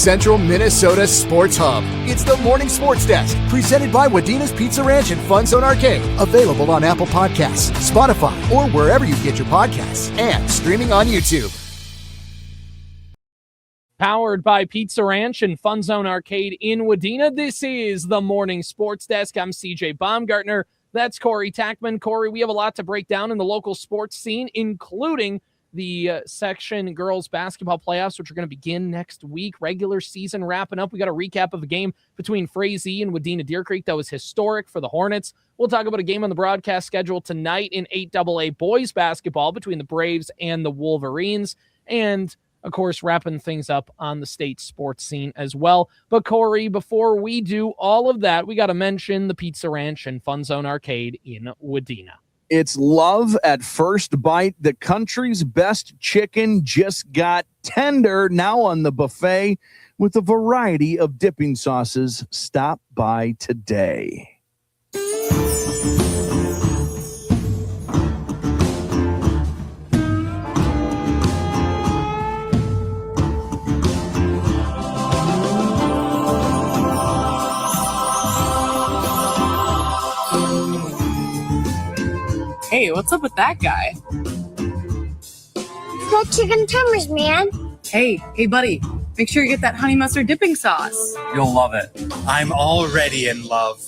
Central Minnesota Sports Hub. It's the Morning Sports Desk, presented by Wadena's Pizza Ranch and FunZone Arcade. Available on Apple Podcasts, Spotify, or wherever you get your podcasts, and streaming on YouTube. Powered by Pizza Ranch and FunZone Arcade in Wadena. This is the Morning Sports Desk. I'm CJ Baumgartner. That's Corey Tackman. Corey, we have a lot to break down in the local sports scene, including the section girls basketball playoffs, which are going to begin next week. Regular season wrapping up. We got a recap of a game between Frazee and Wadena-Deer Creek that was historic for the Hornets. We'll talk about a game on the broadcast schedule tonight in 8AA boys basketball between the Braves and the Wolverines. And, of course, wrapping things up on the state sports scene as well. But, Corey, before we do all of that, we got to mention the Pizza Ranch and FunZone Arcade in Wadena. It's love at first bite. The country's best chicken just got tender, now on the buffet with a variety of dipping sauces. Stop by today. Hey, what's up with that guy? The chicken tenders, man. Hey, buddy. Make sure you get that honey mustard dipping sauce. You'll love it. I'm already in love.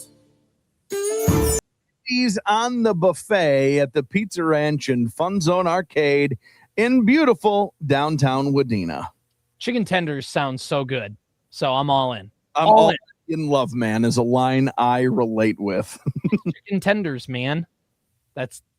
He's on the buffet at the Pizza Ranch and FunZone Arcade in beautiful downtown Wadena. Chicken tenders sounds so good, so I'm all in. I'm all in love, man, is a line I relate with. Chicken tenders, man.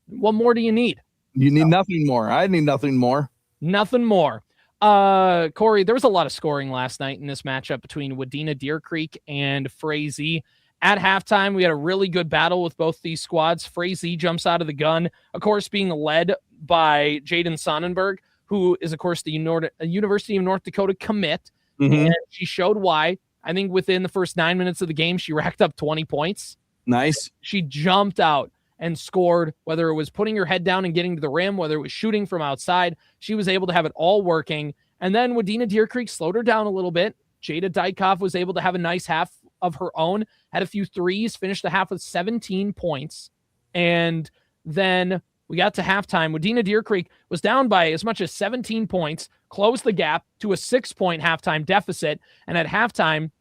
What more do you need? You need nothing more. I need nothing more. Nothing more. Corey, there was a lot of scoring last night in this matchup between Wadena-Deer Creek and Frazee. At halftime, we had a really good battle with both these squads. Frazee jumps out of the gun, of course, being led by Jayden Sonnenberg, who is, of course, the University of North Dakota commit. Mm-hmm. And she showed why. I think within the first 9 minutes of the game, she racked up 20 points. Nice. She jumped out and scored, whether it was putting her head down and getting to the rim, whether it was shooting from outside. She was able to have it all working. And then Wadena-Deer Creek slowed her down a little bit. Jada Dykoff was able to have a nice half of her own, had a few threes, finished the half with 17 points. And then we got to halftime. Wadena-Deer Creek was down by as much as 17 points, closed the gap to a 6-point halftime deficit. And at halftime,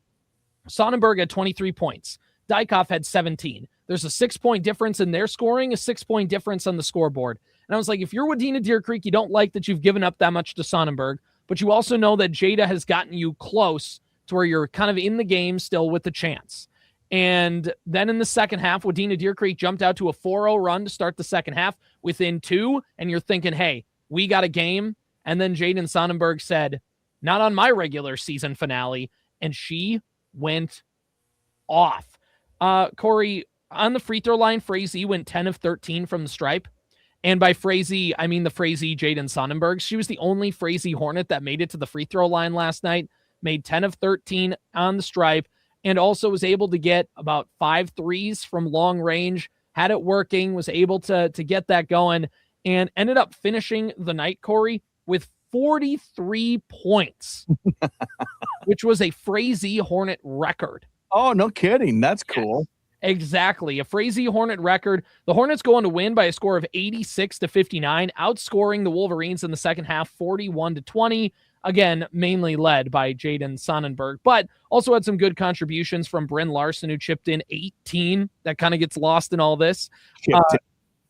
Sonnenberg had 23 points. Dykoff had 17. There's a 6-point difference in their scoring, a 6-point difference on the scoreboard. And I was like, if you're Wadena-Deer Creek, you don't like that you've given up that much to Sonnenberg, but you also know that Jada has gotten you close to where you're kind of in the game still with the chance. And then in the second half, Wadena-Deer Creek jumped out to a 4-0 run to start the second half within 2, and you're thinking, hey, we got a game. And then Jayden Sonnenberg said, not on my regular season finale, and she went off. Corey, on the free throw line, Frazee went 10 of 13 from the stripe. And by Frazee, I mean the Frazee Jayden Sonnenberg. She was the only Frazee Hornet that made it to the free throw line last night, made 10 of 13 on the stripe, and also was able to get about 5 threes from long range, had it working, was able to get that going, and ended up finishing the night, Corey, with 43 points, which was a Frazee Hornet record. Oh, no kidding. That's cool. Exactly. A Frazee Hornet record. The Hornets go on to win by a score of 86-59, outscoring the Wolverines in the second half 41-20. Again, mainly led by Jayden Sonnenberg, but also had some good contributions from Bryn Larson, who chipped in 18. That kind of gets lost in all this.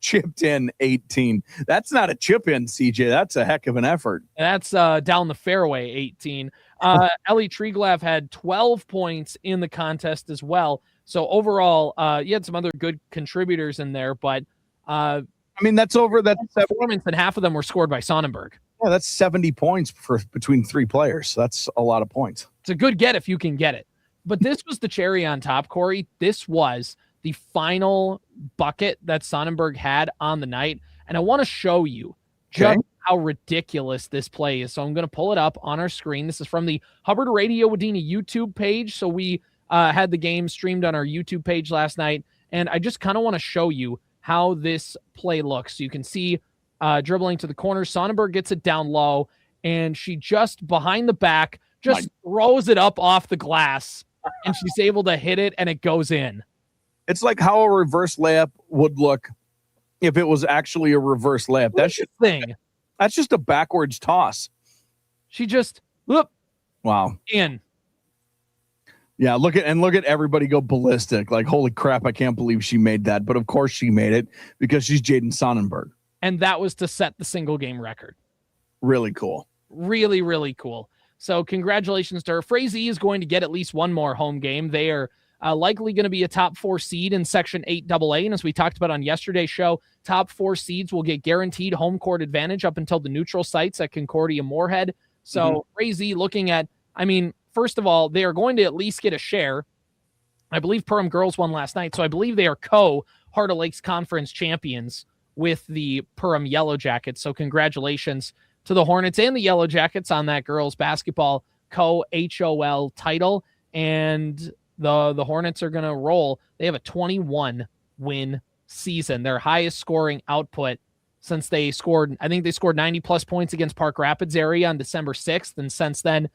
Chipped in 18. That's not a chip in, CJ. That's a heck of an effort. That's down the fairway, 18. Ellie Triglav had 12 points in the contest as well. So overall, you had some other good contributors in there, but I mean, that's over that performance, and half of them were scored by Sonnenberg. Yeah, that's 70 points between 3 players. That's a lot of points. It's a good get if you can get it. But this was the cherry on top, Corey. This was the final bucket that Sonnenberg had on the night. And I want to show you just how ridiculous this play is. So I'm going to pull it up on our screen. This is from the Hubbard Radio-Wadena YouTube page. So we had the game streamed on our YouTube page last night. And I just kind of want to show you how this play looks. So you can see dribbling to the corner. Sonnenberg gets it down low, and she just behind the back just throws it up off the glass, and she's able to hit it, and it goes in. It's like how a reverse layup would look if it was actually a reverse layup. That's just a backwards toss. She just, whoop. Wow. In. Yeah, look at everybody go ballistic. Like, holy crap, I can't believe she made that. But of course she made it because she's Jayden Sonnenberg. And that was to set the single game record. Really cool. Really, really cool. So congratulations to her. Frazee is going to get at least one more home game. They are likely going to be a top 4 seed in Section 8AA. And as we talked about on yesterday's show, top 4 seeds will get guaranteed home court advantage up until the neutral sites at Concordia Moorhead. So Frazee looking at, first of all, they are going to at least get a share. I believe Perham girls won last night, so I believe they are Heart of Lakes Conference champions with the Perham Yellow Jackets. So congratulations to the Hornets and the Yellow Jackets on that girls basketball HOL title. And the Hornets are going to roll. They have a 21-win season, their highest scoring output since they scored. I think they scored 90-plus points against Park Rapids area on December 6th, and since then,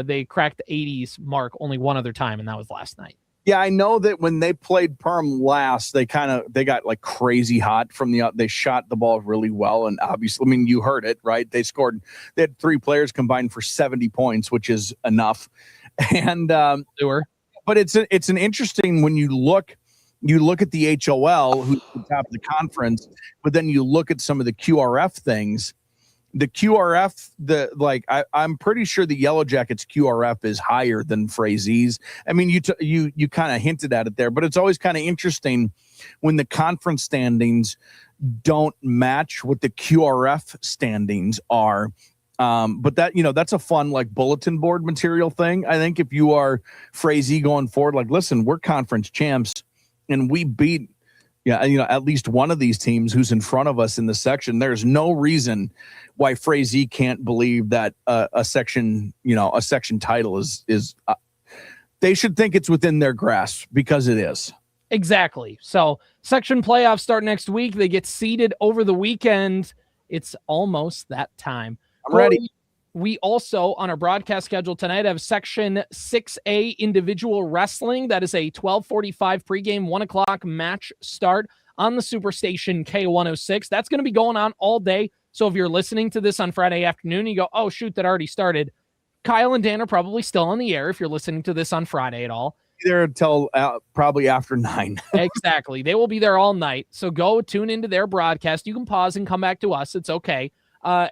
they cracked the 80s mark only one other time, and that was last night. Yeah, I know that when they played Perm last, they got like crazy hot from the out. They shot the ball really well, and obviously, you heard it, right? They had 3 players combined for 70 points, which is enough. And but it's an interesting when you look at the HOL, who's the top of the conference, but then you look at some of the QRF things. The QRF, I'm pretty sure the Yellow Jackets QRF is higher than Frazee's. You kind of hinted at it there, but it's always kind of interesting when the conference standings don't match what the QRF standings are. But that's a fun bulletin board material thing. I think if you are Frazee going forward, listen, we're conference champs and we beat at least one of these teams who's in front of us in the section. There's no reason why Frazee can't believe that a section title is they should think it's within their grasp, because it is. Exactly. So section playoffs start next week. They get seeded over the weekend. It's almost that time. I'm ready. We also, on our broadcast schedule tonight, have Section 6A individual wrestling. That is a 12:45 pregame, 1 o'clock match start on the Superstation K-106. That's going to be going on all day. So if you're listening to this on Friday afternoon, you go, oh, shoot, that already started. Kyle and Dan are probably still on the air if you're listening to this on Friday at all. There until probably after 9. Exactly. They will be there all night. So go tune into their broadcast. You can pause and come back to us. It's okay.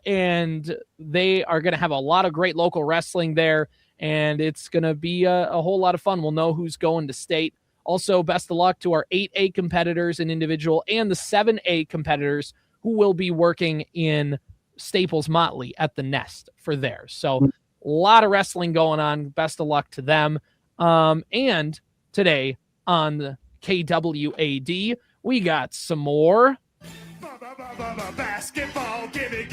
And they are going to have a lot of great local wrestling there, and it's going to be a whole lot of fun. We'll know who's going to state. Also, best of luck to our 8A competitors in individual and the 7A competitors who will be working in Staples Motley at the Nest for theirs. So a lot of wrestling going on. Best of luck to them. And today on the KWAD, we got some more basketball. Give me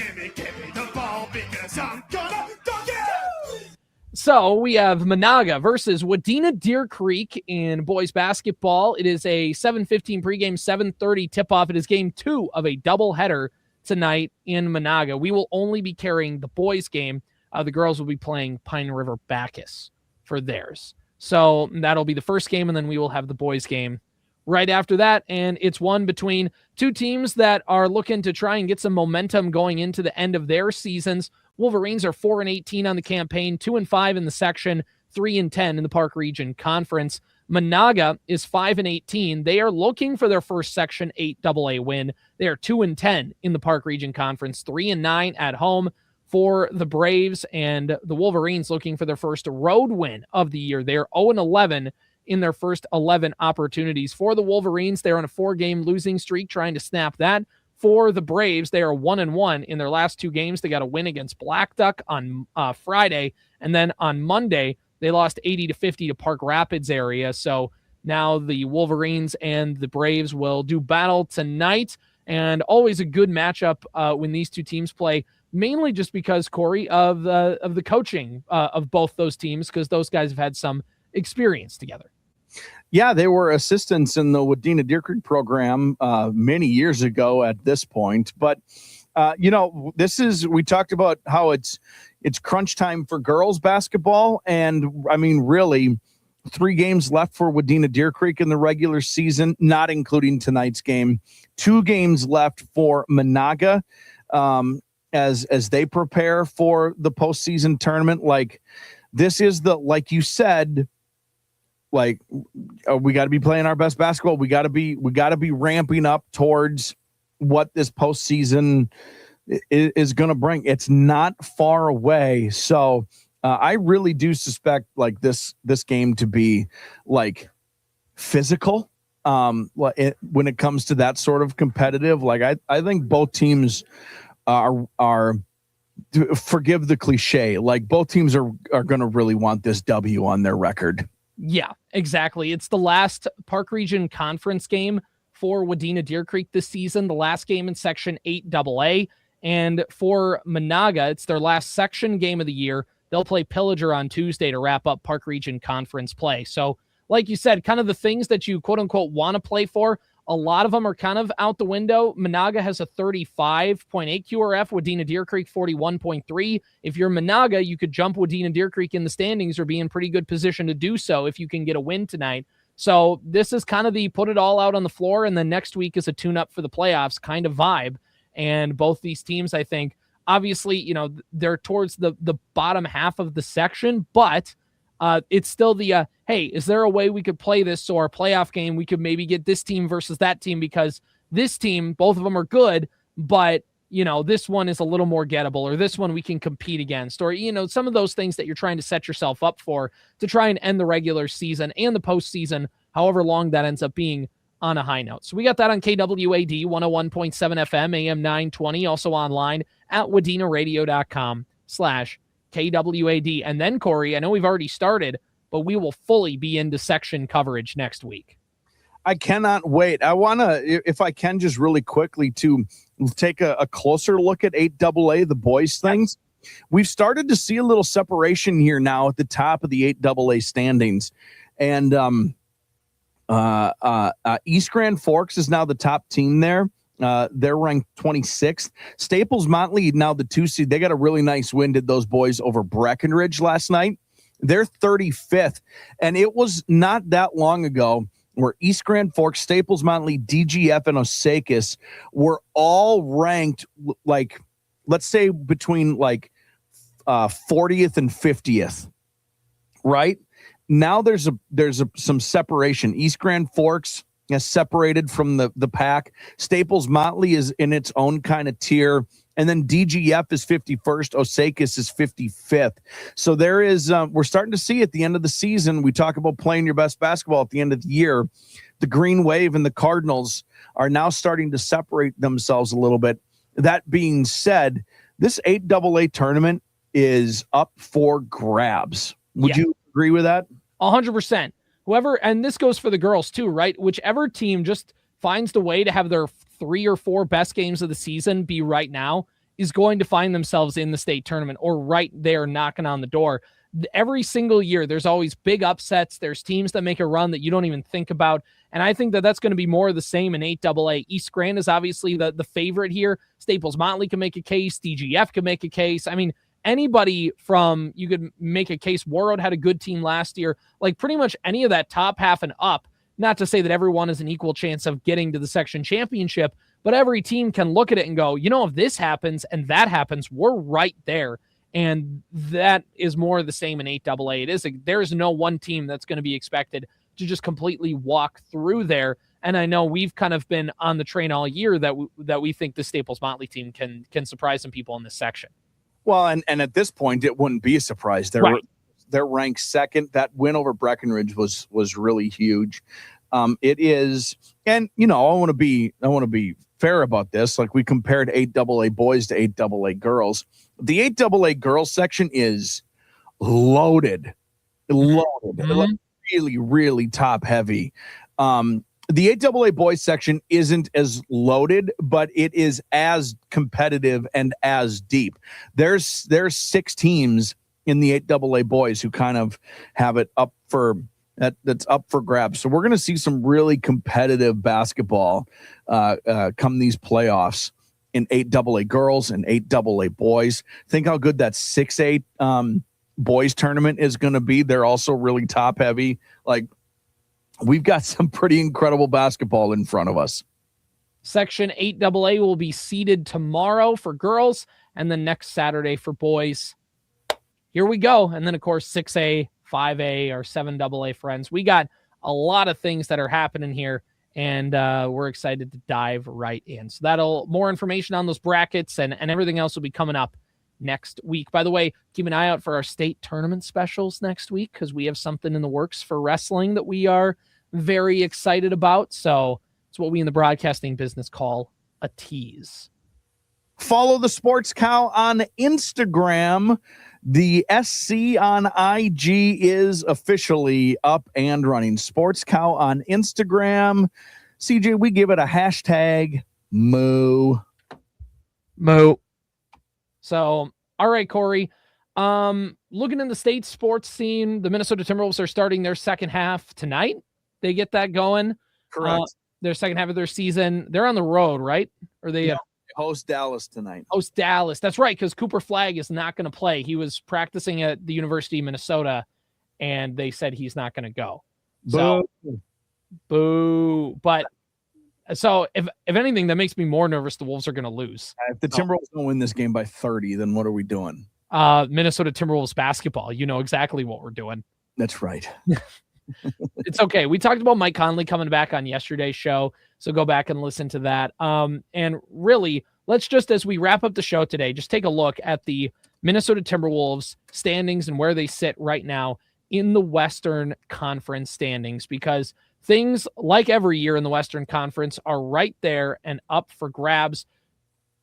the ball because I'm gonna dunk it. So we have Menahga versus Wadena-Deer Creek in boys basketball. It is a 7:15 pregame, 7:30 tip-off. It is game 2 of a doubleheader tonight in Menahga. We will only be carrying the boys game. The girls will be playing Pine River Bacchus for theirs. So that'll be the first game, and then we will have the boys game right after that. And it's one between 2 teams that are looking to try and get some momentum going into the end of their seasons. Wolverines are 4-18 on the campaign, 2-5 in the section, 3-10 in the Park Region Conference. Menahga is 5-18. They are looking for their first Section 8AA win. They are 2-10 in the Park Region Conference, 3-9 at home for the Braves, and the Wolverines looking for their first road win of the year. They are 0-11 in their first 11 opportunities. For the Wolverines, they're on a 4-game losing streak, trying to snap that. For the Braves, they are 1-1 in their last 2 games. They got a win against Black Duck on Friday, and then on Monday, they lost 80-50 to Park Rapids area. So now the Wolverines and the Braves will do battle tonight, and always a good matchup when these 2 teams play, mainly just because, Corey, of the coaching of both those teams, because those guys have had some experience together. Yeah, they were assistants in the Wadena-Deer Creek program many years ago at this point. But We talked about how it's crunch time for girls basketball. And I mean, really 3 games left for Wadena-Deer Creek in the regular season, not including tonight's game. 2 games left for Menahga as they prepare for the postseason tournament. Like, this is like you said, like, we got to be playing our best basketball. We got to be ramping up towards what this postseason is going to bring. It's not far away. So I really do suspect like this game to be like physical when it comes to that sort of competitive. Like I think both teams are forgive the cliche. Like both teams are going to really want this W on their record. Yeah, exactly. It's the last Park Region Conference game for Wadena-Deer Creek this season, the last game in Section 8AA. And for Menahga, it's their last section game of the year. They'll play Pillager on Tuesday to wrap up Park Region Conference play. So, like you said, kind of the things that you quote-unquote want to play for, a lot of them are kind of out the window. Menahga has a 35.8 QRF, Wadena-Deer Creek 41.3. If you're Menahga, you could jump Wadena-Deer Creek in the standings or be in pretty good position to do so if you can get a win tonight. So this is kind of the put it all out on the floor, and then next week is a tune-up for the playoffs kind of vibe. And both these teams, I think, obviously, they're towards the bottom half of the section, but it's still the, hey, is there a way we could play this so our playoff game, we could maybe get this team versus that team, because this team, both of them are good, but, this one is a little more gettable, or this one we can compete against, or, some of those things that you're trying to set yourself up for to try and end the regular season and the postseason, however long that ends up being, on a high note. So we got that on KWAD 101.7 FM, AM 920, also online at wadenaradio.com/KWAD. And then, Corey, I know we've already started, but we will fully be into section coverage next week. I cannot wait. I want to, if I can, just really quickly to take a closer look at 8AA, the boys things. We've started to see a little separation here now at the top of the 8AA standings. And East Grand Forks is now the top team there. They're ranked 26th. Staples Motley, now the 2 seed. They got a really nice win, did those boys, over Breckenridge last night. They're 35th. And it was not that long ago where East Grand Forks, Staples Motley, DGF, and Osakis were all ranked, like, let's say between like 40th and 50th, right? Now there's some separation. East Grand Forks has separated from the pack. Staples Motley is in its own kind of tier. And then DGF is 51st. Osakis is 55th. So there is, we're starting to see at the end of the season, we talk about playing your best basketball at the end of the year. The Green Wave and the Cardinals are now starting to separate themselves a little bit. That being said, this 8AA tournament is up for grabs. Would you agree with that? 100%. Whoever, and this goes for the girls too, right? Whichever team just finds the way to have their 3 or 4 best games of the season be right now is going to find themselves in the state tournament or right there knocking on the door. Every single year, there's always big upsets. There's teams that make a run that you don't even think about. And I think that that's going to be more of the same in 8AA. East Grand is obviously the favorite here. Staples Motley can make a case. DGF can make a case. I mean, anybody from, you could make a case. Warroad had a good team last year. Like pretty much any of that top half and up, not to say that everyone has an equal chance of getting to the section championship, but every team can look at it and go, if this happens and that happens, we're right there. And that is more the same in 8AA. There is no one team that's going to be expected to just completely walk through there. And I know we've kind of been on the train all year that we think the Staples Motley team can surprise some people in this section. Well, and at this point, it wouldn't be a surprise. They're ranked second. That win over Breckenridge was really huge. It is, and I want to be fair about this. Like, we compared 8AA boys to 8AA girls. The 8AA girls section is loaded, like really, really top heavy. The 8AA boys section isn't as loaded, but it is as competitive and as deep. There's 6 teams in the 8AA boys who kind of have it up for that's up for grabs. So we're going to see some really competitive basketball come these playoffs. in 8AA girls and 8AA boys. Think how good that 6A boys tournament is going to be. They're also really top heavy. Like, we've got some pretty incredible basketball in front of us. Section 8AA will be seeded tomorrow for girls and then next Saturday for boys. Here we go. And then, of course, 6A, 5A, or 7AA friends. We got a lot of things that are happening here, and we're excited to dive right in. So more information on those brackets and everything else will be coming up next week. By the way, keep an eye out for our state tournament specials next week because we have something in the works for wrestling that we are very excited about. So it's what we in the broadcasting business call a tease. Follow the Sports Cow on Instagram. The SC on IG is officially up and running. Sports Cow on Instagram. CJ, we give it a hashtag moo. Moo. So, all right, Corey. Looking in the state sports scene, the Minnesota Timberwolves are starting their second half tonight. They get that going. Correct. Their second half of their season. They're on the road, right? Or they host Dallas tonight. Host Dallas. That's right, because Cooper Flagg is not going to play. He was practicing at the University of Minnesota, and they said he's not going to go. So, boo. But so if anything, that makes me more nervous the Wolves are going to lose. If the Timberwolves don't win this game by 30, then what are we doing? Minnesota Timberwolves basketball. You know exactly what we're doing. That's right. It's okay. We talked about Mike Conley coming back on yesterday's show, so go back and listen to that. And really, let's just, as we wrap up the show today, just take a look at the Minnesota Timberwolves standings and where they sit right now in the Western Conference standings, because things, like every year in the Western Conference, are right there and up for grabs.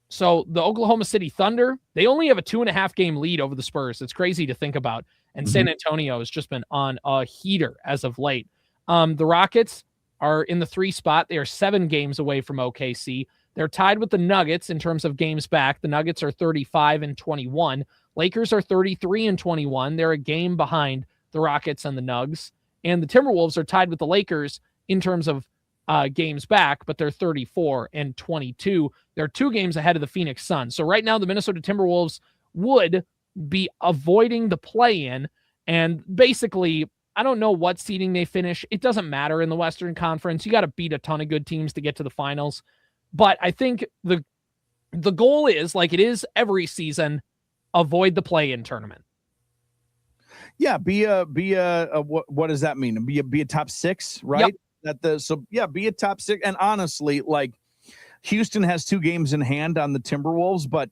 So the Oklahoma City Thunder, they only have a 2.5 game lead over the Spurs. It's crazy to think about. And San Antonio has just been on a heater as of late. The Rockets are in the 3 spot. They are 7 games away from OKC. They're tied with the Nuggets in terms of games back. The Nuggets are 35-21. Lakers are 33-21. They're a game behind the Rockets and the Nugs. And the Timberwolves are tied with the Lakers in terms of games back, but they're 34-22. They're 2 games ahead of the Phoenix Suns. So right now, the Minnesota Timberwolves would be avoiding the play-in, and basically, I don't know what seeding they finish. It doesn't matter in the Western Conference. You got to beat a ton of good teams to get to the finals. But I think the goal is, like it is every season, avoid the play-in tournament. Yeah, be a what does that mean? Be a top 6, right? Yep. Be a top 6. And honestly, like, Houston has 2 games in hand on the Timberwolves, but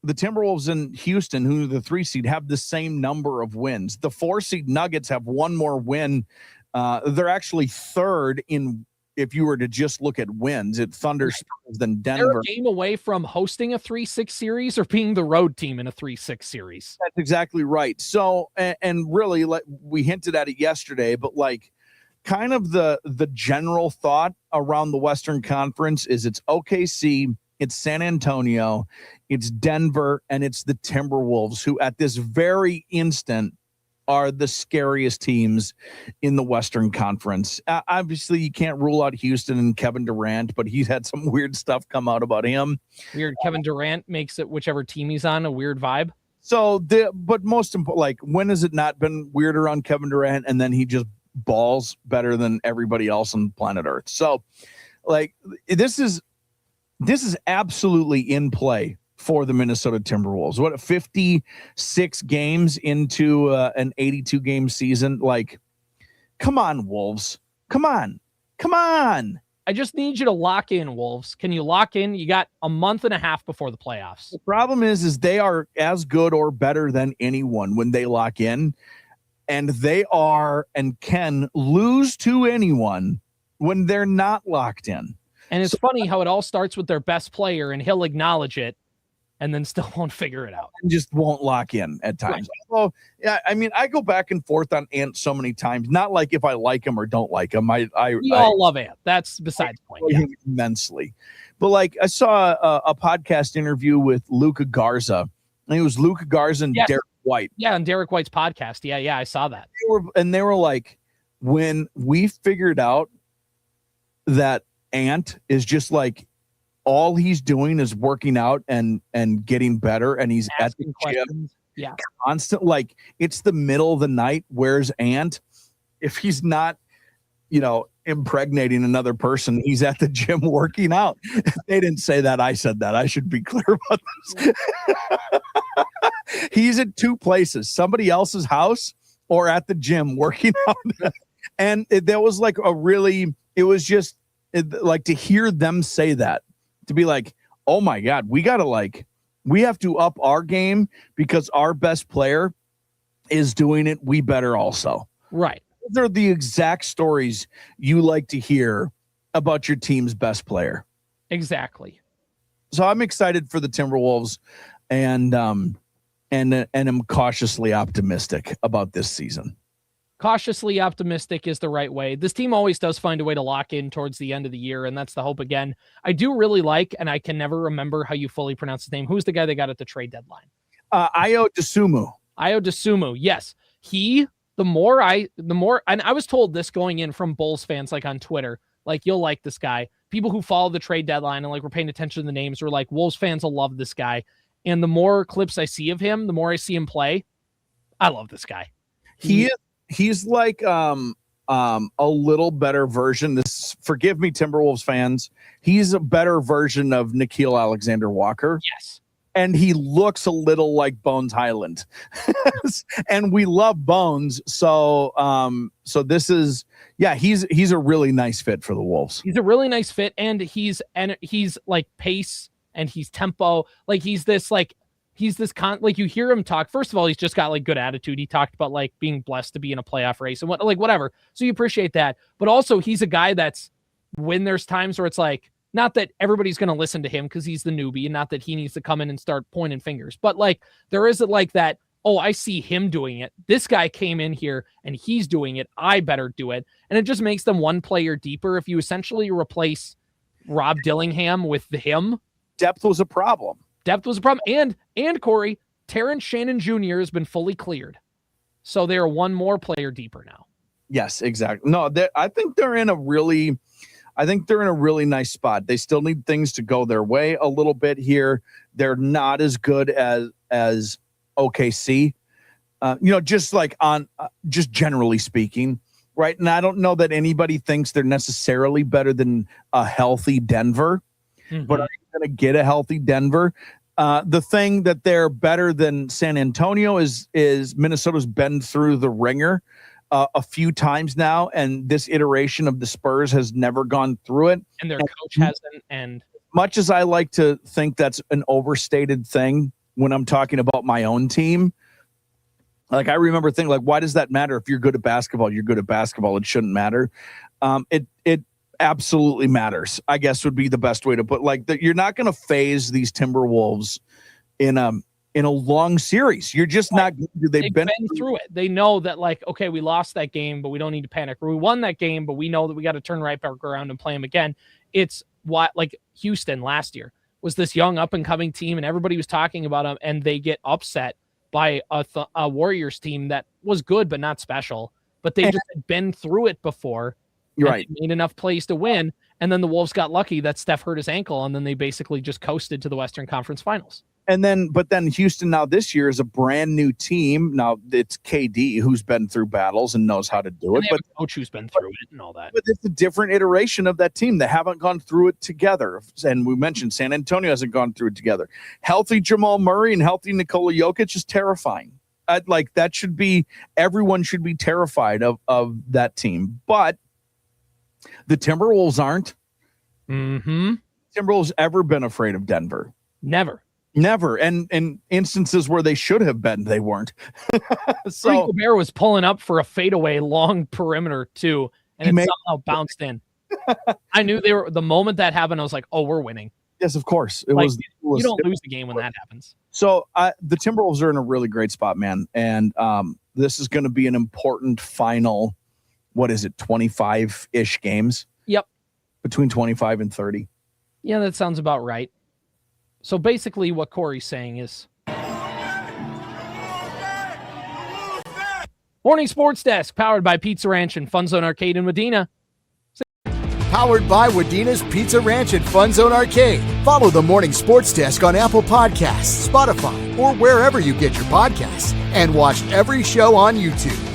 the Timberwolves in Houston, who are the 3 seed, have the same number of wins. The 4 seed Nuggets have 1 more win. They're actually 3rd in, if you were to just look at wins, at Thunder than Denver. They're a game away from hosting a 3-6 series or being the road team in a 3-6 series. That's exactly right. So, and really, we hinted at it yesterday, but like, kind of the general thought around the Western Conference is it's OKC, it's San Antonio, it's Denver, and it's the Timberwolves, who at this very instant are the scariest teams in the Western Conference. Obviously, you can't rule out Houston and Kevin Durant, but he's had some weird stuff come out about him. Weird. Kevin Durant makes it, whichever team he's on, a weird vibe. So, but most important, like, when has it not been weird around Kevin Durant, and then he just balls better than everybody else on planet Earth? So, like, this is absolutely in play for the Minnesota Timberwolves. What, 56 games into an 82-game season? Like, come on, Wolves. Come on. I just need you to lock in, Wolves. Can you lock in? You got a month and a half before the playoffs. The problem is they are as good or better than anyone when they lock in, and they are and can lose to anyone when they're not locked in. And it's funny how it all starts with their best player, and he'll acknowledge it and then still won't figure it out. And just won't lock in at times. Right. So, yeah, I mean, I go back and forth on Ant so many times. Not like if I like him or don't like him. We all love Ant. That's besides the point. Yeah. Immensely. But like, I saw a podcast interview with Luka Garza. And it was Luka Garza and Derek White. Yeah, on Derek White's podcast. Yeah, I saw that. They were like, when we figured out that Ant is just like all he's doing is working out and getting better, and he's Asking at the gym questions. Yeah. constant. Like, it's the middle of the night. Where's Ant? If he's not, impregnating another person, he's at the gym working out. They didn't say that. I said that. I should be clear about this. He's at two places: somebody else's house or at the gym working out. And that was like it was just like to hear them say that, to be like, oh my God, we have to up our game because our best player is doing it. We better also. Right. Those are the exact stories you like to hear about your team's best player. Exactly. So I'm excited for the Timberwolves, and I'm cautiously optimistic about this season. Cautiously optimistic is the right way. This team always does find a way to lock in towards the end of the year, and that's the hope again. I do really like, and I can never remember how you fully pronounce his name. Who's the guy they got at the trade deadline? Ayo Dosunmu. Yes. The more, and I was told this going in from Bulls fans, like on Twitter, like, you'll like this guy. People who follow the trade deadline and like were paying attention to the names were like, Wolves fans will love this guy. And the more clips I see of him, the more I see him play, I love this guy. He's like a little better version. Forgive me, Timberwolves fans. He's a better version of Nickeil Alexander-Walker. Yes. And he looks a little like Bones Highland. And we love Bones. So this is, he's a really nice fit for the Wolves. He's a really nice fit, and he's like pace and he's tempo. Like, you hear him talk. First of all, he's just got like good attitude. He talked about like being blessed to be in a playoff race and whatever. So you appreciate that. But also, he's a guy that's, when there's times where it's like, not that everybody's going to listen to him because he's the newbie, and not that he needs to come in and start pointing fingers, but like, there is like that, oh, I see him doing it. This guy came in here and he's doing it. I better do it. And it just makes them one player deeper. If you essentially replace Rob Dillingham with him, depth was a problem. And Corey, Terrence Shannon Jr. has been fully cleared. So they're one more player deeper now. Yes, exactly. No, I think they're in a really nice spot. They still need things to go their way a little bit here. They're not as good as OKC, just generally speaking, right? And I don't know that anybody thinks they're necessarily better than a healthy Denver, but are you going to get a healthy Denver? The thing that they're better than San Antonio is Minnesota's been through the ringer a few times now, and this iteration of the Spurs has never gone through it. And their coach hasn't. And much as I like to think that's an overstated thing when I'm talking about my own team, like, I remember thinking, like, why does that matter? If you're good at basketball, you're good at basketball. It shouldn't matter. It absolutely matters, I guess, would be the best way to put, like, that you're not going to phase these Timberwolves in a long series. You're just not going to. They've been through it. They know that, like, okay, we lost that game, but we don't need to panic. Or we won that game, but we know that we got to turn right back around and play them again. It's what, like, Houston last year was this young up and coming team, and everybody was talking about them, and they get upset by a Warriors team that was good but not special. But they just had been through it before. You're right. Made enough plays to win, and then the Wolves got lucky that Steph hurt his ankle, and then they basically just coasted to the Western Conference Finals. But then Houston now this year is a brand new team. Now it's KD who's been through battles and knows how to do it. But coach who's been through it and all that. But it's a different iteration of that team. They haven't gone through it together. And we mentioned San Antonio hasn't gone through it together. Healthy Jamal Murray and healthy Nikola Jokic is terrifying. That should be, everyone should be terrified of that team. But the Timberwolves aren't. Mm-hmm. Timberwolves ever been afraid of Denver? Never. And in instances where they should have been, they weren't. So Gobert was pulling up for a fadeaway long perimeter too, and it somehow bounced in. I knew the moment that happened, I was like, oh, we're winning. Yes, of course. It was. You don't lose the game when that happens. So the Timberwolves are in a really great spot, man. And this is going to be an important final, 25-ish games? Yep. Between 25 and 30. Yeah, that sounds about right. So basically what Corey's saying is, Morning Sports Desk, powered by Pizza Ranch and FunZone Arcade in Wadena. Powered by Wadena's Pizza Ranch and FunZone Arcade. Follow the Morning Sports Desk on Apple Podcasts, Spotify, or wherever you get your podcasts. And watch every show on YouTube.